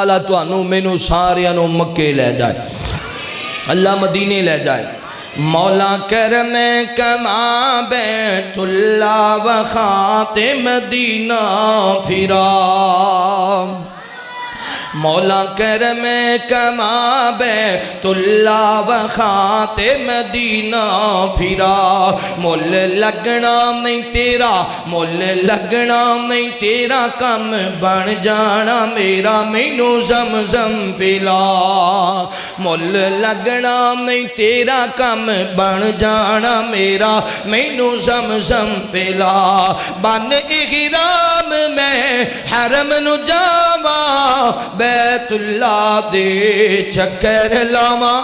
تعالیٰ تانوں مینوں ساریاں نوں مکے لے جائے، اللہ مدینے لے جائے۔ مولا کرم کما بیت اللہ و خاطر مدینہ پھرا، مولا کرم کما بیت اللہ و خاطر مدینہ پھرا، مول لگنا نہیں تیرا، مول لگنا نہیں تیرا، کم بن جانا میرا، مینو زمزم پلا، مول لگنا نہیں تیرا، کم بن جانا میرا، مینو زمزم پلا، بن احرام میں حرم نو جاواں، بیت اللہ دے چکر لاواں،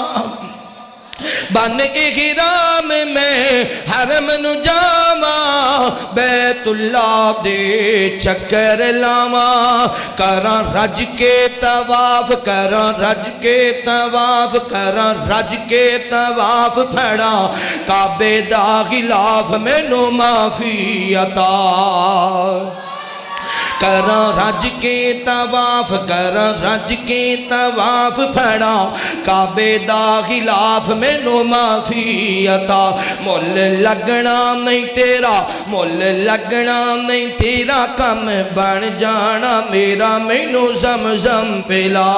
بن احرام میں حرم نو جاواں، بیت اللہ دے چکر لاواں، کراں رج کے طواف، کراں رج کے طواف، کراں رج کے طواف، پھڑاں کعبے دا غلاف، مینوں معافی عطا، کراں رج کے طواف، کراں رج کے طواف، پھڑاں کعبے دا غلاف، مینوں معافی عطا، مول لگنا نہیں تیرا، مول لگنا نہیں تیرا، کم بن جانا میرا، مینوں زمزم پلا۔